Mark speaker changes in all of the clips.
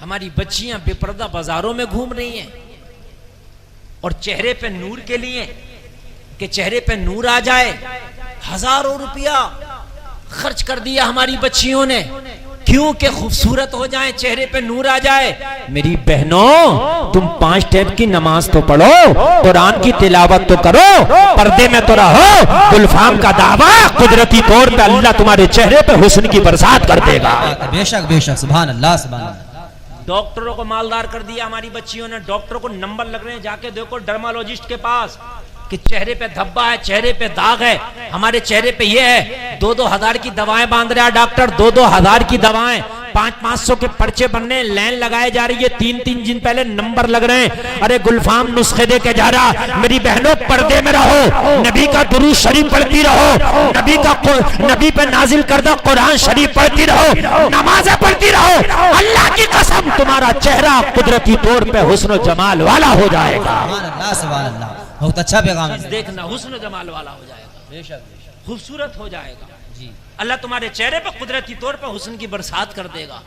Speaker 1: हमारी बच्चियां बेपर्दा बाजारों में घूम रही हैं और चेहरे पे नूर के लिए कि चेहरे पे नूर आ जाए हजारों रुपया खर्च कर दिया हमारी बच्चियों ने, क्यों कि खूबसूरत हो जाए, चेहरे पे नूर आ जाए। मेरी बहनों, तुम 5 टाइम की नमाज तो पढ़ो, कुरान की तिलावत तो करो, पर्दे में तो रहो। गुलफाम का दावा कुदरती तौर पे अल्लाह तुम्हारे चेहरे पे हुस्न की बरसात कर देगा।
Speaker 2: बेशक बेशक, सुभान अल्लाह सुभान अल्लाह।
Speaker 1: डॉक्टरों को मालदार कर दिया हमारी बच्चियों ने। डॉक्टरों को नंबर लग रहे हैं, जाके देखो डर्मालॉजिस्ट के पास कि चेहरे पे धब्बा है, चेहरे पे दाग है, हमारे चेहरे पे ये है। 2-2 हजार की दवाएं बांध रहा है डॉक्टर, 2-2 हजार की दवाएं, 500-500 के पर्चे बनने, लाइन लगाए जा रही है, 3-3 दिन पहले नंबर लग रहे हैं। अरे गुलफाम नुस्खे दे के जा रहा। मेरी बहनों, पर्दे में रहो, नबी का दुरूद शरीफ पढ़ती रहो, नबी पे नाजिल करदा कुरान शरीफ पढ़ती रहो, नमाज़ें पढ़ती रहो। अल्लाह की कसम तुम्हारा चेहरा कुदरती तौर पे हुस्न जमाल वाला हो जाएगा।
Speaker 2: सुभान अल्लाह सुभान अल्लाह, बहुत अच्छा पैगाम है।
Speaker 1: देखना, हुस्न जमाल वाला हो जाएगा,
Speaker 2: बेशक बेशक,
Speaker 1: खूबसूरत हो जाएगा
Speaker 2: जी।
Speaker 1: अल्लाह तुम्हारे चेहरे पर कुदरती तौर पर हुस्न की बरसात कर देगा।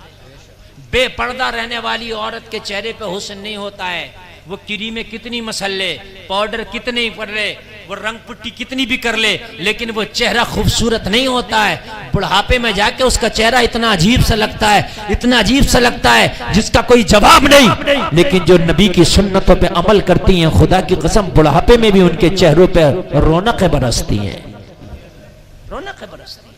Speaker 1: बेपर्दा रहने वाली औरत के चेहरे पे हुस्न नहीं होता है। वो क्रीमें कितनी मसल्ले, पाउडर कितने ही कर ले, वो रंग पुट्टी कितनी भी कर ले, लेकिन वो चेहरा खूबसूरत नहीं होता है। बुढ़ापे में जाके उसका चेहरा इतना अजीब सा लगता है, इतना अजीब सा लगता है जिसका कोई जवाब नहीं। लेकिन जो नबी की सुन्नतों पे अमल करती हैं, खुदा की कसम बुढ़ापे में भी उनके चेहरों पे रौनकें बरसती हैं, रौनकें बरसती हैं।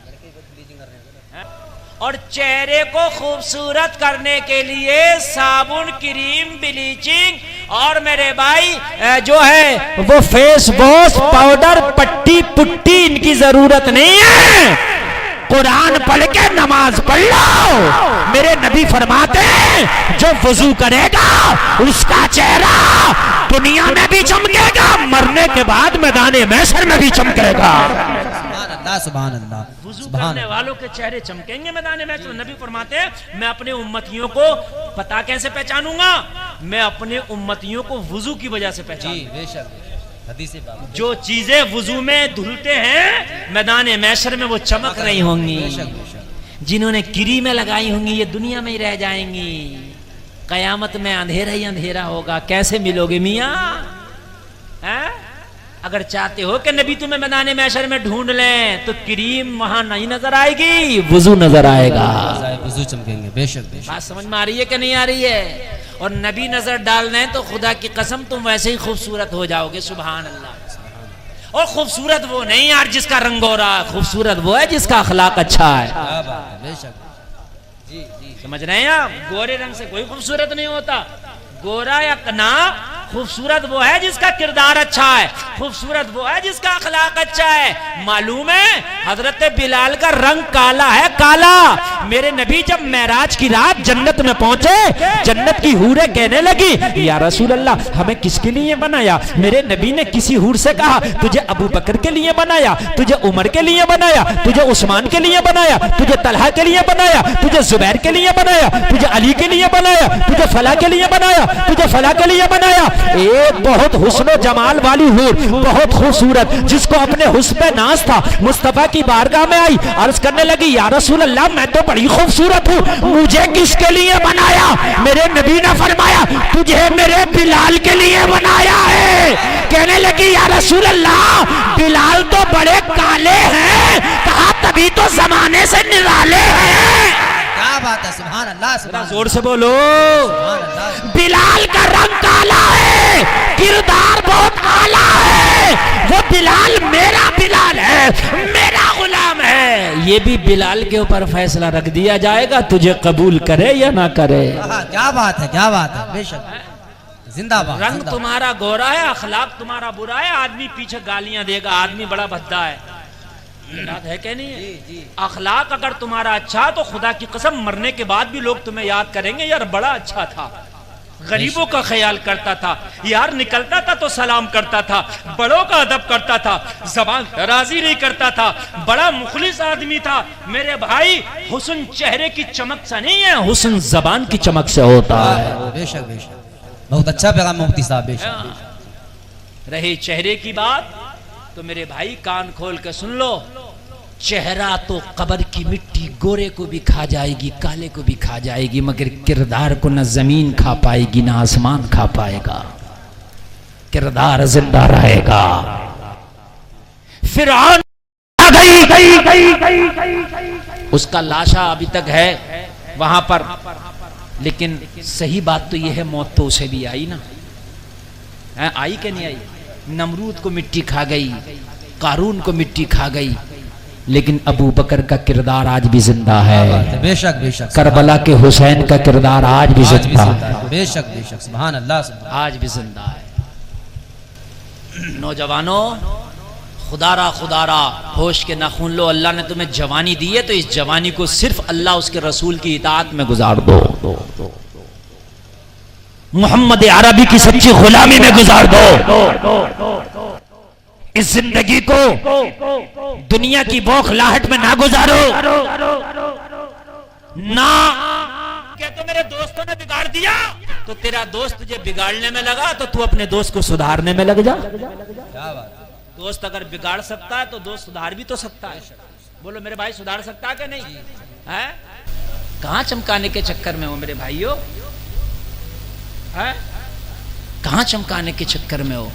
Speaker 1: और चेहरे को खूबसूरत करने के लिए साबुन, क्रीम, ब्लीचिंग और मेरे भाई जो है वो फेस वॉश, पाउडर, पट्टी पुट्टी, इनकी जरूरत नहीं है। कुरान पढ़ के नमाज पढ़ लो। मेरे नबी फरमाते हैं जो वुजू करेगा उसका चेहरा दुनिया में भी चमकेगा, मरने के बाद मैदान महशर में भी चमकेगा।
Speaker 2: सुभान अल्लाह,
Speaker 1: वुजू करने वालों के चेहरे चमकेंगे मैदान में। नबी फरमाते हैं मैं अपने उम्मतियों को पता कैसे पहचानूंगा, मैं अपने उम्मतियों को वुजू की वजह से पहचानूंगा। जो चीजें वुजू में धुलते हैं मैदान महशर में वो चमक रही होंगी। जिन्होंने क्रीमें लगाई होंगी ये दुनिया में ही रह जाएंगी, कयामत में अंधेरा ही अंधेरा होगा। कैसे मिलोगे मियाँ? अगर चाहते हो कि नबी तुम्हें मैदान महशर में ढूंढ लें तो क्रीम वहां नहीं नजर आएगी, वुजू नजर आएगा,
Speaker 2: वुजू चमकेंगे। बेशक बेशक,
Speaker 1: बात समझ में आ रही है कि नहीं आ रही है? और नबी नजर डाल दें तो खुदा की कसम तुम वैसे ही खूबसूरत हो जाओगे। सुभान अल्लाह। और खूबसूरत वो नहीं यार जिसका रंग गोरा, खूबसूरत वो है जिसका अखलाक अच्छा है।
Speaker 2: बेशक जी जी,
Speaker 1: समझ रहे हैं आप? गोरे रंग से कोई खूबसूरत नहीं होता। गोरा या कना, खूबसूरत वो है जिसका किरदार अच्छा है, खूबसूरत वो है जिसका अखलाक अच्छा है। मालूम है हजरत बिलाल का रंग काला है, काला। मेरे नबी जब मेराज की रात जन्नत में पहुंचे, जन्नत की हूरें कहने लगी या रसूल अल्लाह हमें किसके लिए बनाया? मेरे नबी ने किसी हूर से कहा तुझे अबू बकर के लिए बनाया, तुझे उमर के लिए बनाया, तुझे उस्मान के लिए बनाया, तुझे तलहा के लिए बनाया, तुझे जुबैर के लिए बनाया, तुझे अली के लिए बनाया, तुझे फला के लिए बनाया, तुझे फला के लिए बनाया। एक बहुत हुस्न जमाल वाली हूर, बहुत खूबसूरत, जिसको अपने हुस्न पे नाज था, मुस्तफा की बारगाह में आई, अर्ज करने लगी या रसूल अल्लाह मैं तो बड़ी खूबसूरत हूँ, मुझे किसके लिए बनाया? मेरे नबी ने फरमाया तुझे मेरे बिलाल के लिए बनाया है। कहने लगी या रसूल अल्लाह बिलाल तो बड़े काले हैं। कहा तभी तो जमाने से निराले हैं।
Speaker 2: क्या बात है, सुभान अल्लाह, सुभान
Speaker 1: जोर से बोलो।
Speaker 2: अल्लाह।
Speaker 1: बिलाल का रंग काला है, किरदार बहुत आला है। वो बिलाल मेरा बिलाल है, मेरा गुलाम है। ये भी बिलाल के ऊपर फैसला रख दिया जाएगा तुझे कबूल करे या ना करे।
Speaker 2: क्या बात है, क्या बात है, बेशक जिंदाबाद।
Speaker 1: रंग तुम्हारा गोरा है, अखलाक तुम्हारा बुरा है, आदमी पीछे गालियां देगा, आदमी बड़ा भद्दा है। याद है क्या नहीं है? अखलाक अगर तुम्हारा अच्छा तो खुदा की कसम मरने के बाद भी लोग तुम्हें याद करेंगे यार बड़ा अच्छा था, गरीबों का ख्याल करता था यार, निकलता था तो सलाम करता था, बड़ों का अदब करता था, जबान राजी नहीं करता था, बड़ा मुखलिस आदमी था। मेरे भाई हुस्न चेहरे की चमक से नहीं है, हुस्न जबान की चमक से होता है।
Speaker 2: बेशक बेशक, बहुत अच्छा पैगाम मुफ्ती साहब। बेशक
Speaker 1: रही चेहरे की बात तो मेरे भाई कान खोल के सुन लो, चेहरा तो कब्र की मिट्टी गोरे को भी खा जाएगी, काले को भी खा जाएगी, मगर किरदार को न जमीन खा पाएगी ना आसमान खा पाएगा। किरदार जिंदा रहेगा। फिरौन उसका लाशा अभी तक है वहां पर, लेकिन सही बात तो यह है मौत तो उसे भी आई ना, है आई कि नहीं आई? नमरूद को मिट्टी खा गई, कारून को मिट्टी खा गई, लेकिन अबू बकर का किरदार आज भी जिंदा है।
Speaker 2: बेशक बेशक।
Speaker 1: करबला के हुसैन का किरदार आज भी जिंदा है।
Speaker 2: बेशक बेशक। सुभान अल्लाह।
Speaker 1: आज भी जिंदा है। नौजवानों, खुदारा खुदारा होश के नाखून लो। अल्लाह ने तुम्हें जवानी दी है तो इस जवानी को सिर्फ अल्लाह उसके रसूल की इताअत में गुजार दो। मोहम्मद अरबी की सच्ची गुलामी में गुजार दो। इस जिंदगी को दुनिया की बौखलाहट में ना गुजारो ना। क्या तो मेरे दोस्तों ने बिगाड़ दिया तो तेरा दोस्त तुझे बिगाड़ने में लगा तो तू अपने दोस्त को सुधारने में लग जा।
Speaker 2: क्या बात।
Speaker 1: दोस्त अगर बिगाड़ सकता है तो दोस्त सुधार भी तो सकता है। बोलो मेरे भाई, सुधार सकता है कि नहीं है? कहां चमकाने के चक्कर में हो मेरे भाइयों? है कहां चमकाने के चक्कर में हो?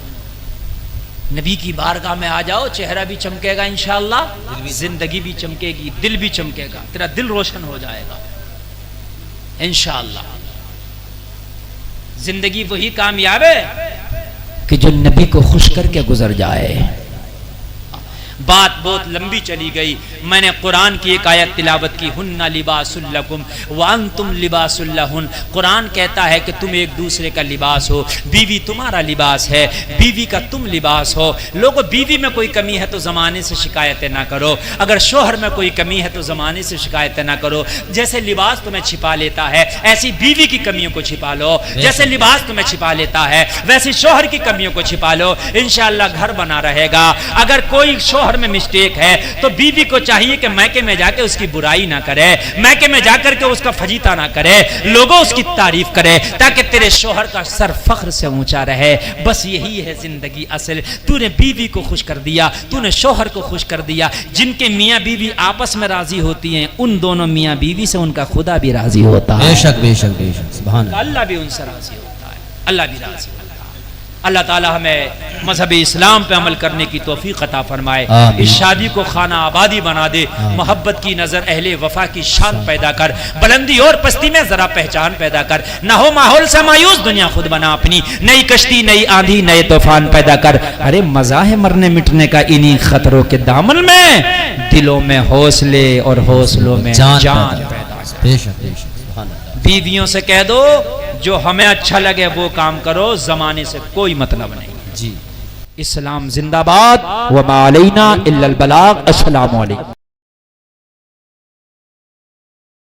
Speaker 1: नबी की बारगाह में आ जाओ, चेहरा भी चमकेगा इंशाअल्लाह, जिंदगी भी चमकेगी, दिल भी चमकेगा, तेरा दिल रोशन हो जाएगा इंशाअल्लाह। जिंदगी वही कामयाब है कि जो नबी को खुश करके गुजर जाए। बात बहुत लंबी चली गई। मैंने कुरान की एक आयत तिलावत की, हुन्ना लिबासुल लकुम व अंतुम लिबासुल लहुन। कुरान कहता है कि तुम एक दूसरे का लिबास हो, बीवी तुम्हारा लिबास है, बीवी का तुम लिबास हो। लोगों, बीवी में कोई कमी है तो जमाने से शिकायतें ना करो, अगर शोहर में कोई कमी है तो जमाने से शिकायतें ना करो। जैसे लिबास तुम्हें छिपा लेता है ऐसी बीवी की कमियों को छिपा लो, जैसे लिबास तुम्हें छिपा लेता है वैसे शोहर की कमियों को छिपा लो, इंशाअल्लाह घर बना रहेगा। अगर कोई शोहर में मिस्टेक है तो बीवी को चाहिए कि मैके में जाके उसकी बुराई ना करे, मैके में जाकर के उसका फजीता ना करे, लोगों उसकी तारीफ करे, ताकि तेरे शोहर का सर फख्र से ऊंचा रहे। बस यही है जिंदगी असल। तूने बीवी को खुश कर दिया, तूने शोहर को खुश कर दिया। जिनके मियाँ बीवी आपस में राजी होती हैं, उन दोनों मियाँ बीवी से उनका खुदा भी राजी होता है।
Speaker 2: बेशक बेशक बेशक। सुभान
Speaker 1: अल्लाह भी उनसे राजी होता है, अल्लाह भी राजी होता है। अल्लाह ताला हमें मजहब इस्लाम पे अमल करने की तौफीक अता फरमाए। इस शादी को खाना आबादी बना दे, मोहब्बत की नजर अहले वफा की शान पैदा कर, बुलंदी और पस्ती में जरा पहचान पैदा कर, ना हो माहौल से मायूस, दुनिया खुद बना अपनी, नई कश्ती नई आंधी नए तूफान पैदा कर। अरे मजा है मरने मिटने का इन्हीं खतरों के दामन में, दिलों में हौसले और हौसलों में जान पैदा।
Speaker 2: बेशक बेशक। सुभान अल्लाह।
Speaker 1: बीवियों से कह दो जो हमें अच्छा लगे वो काम करो, जमाने से कोई मतलब नहीं जी। इस्लाम जिंदाबाद। व मा अलैना इल्लल बलाग। अस्सलामु अलैकुम।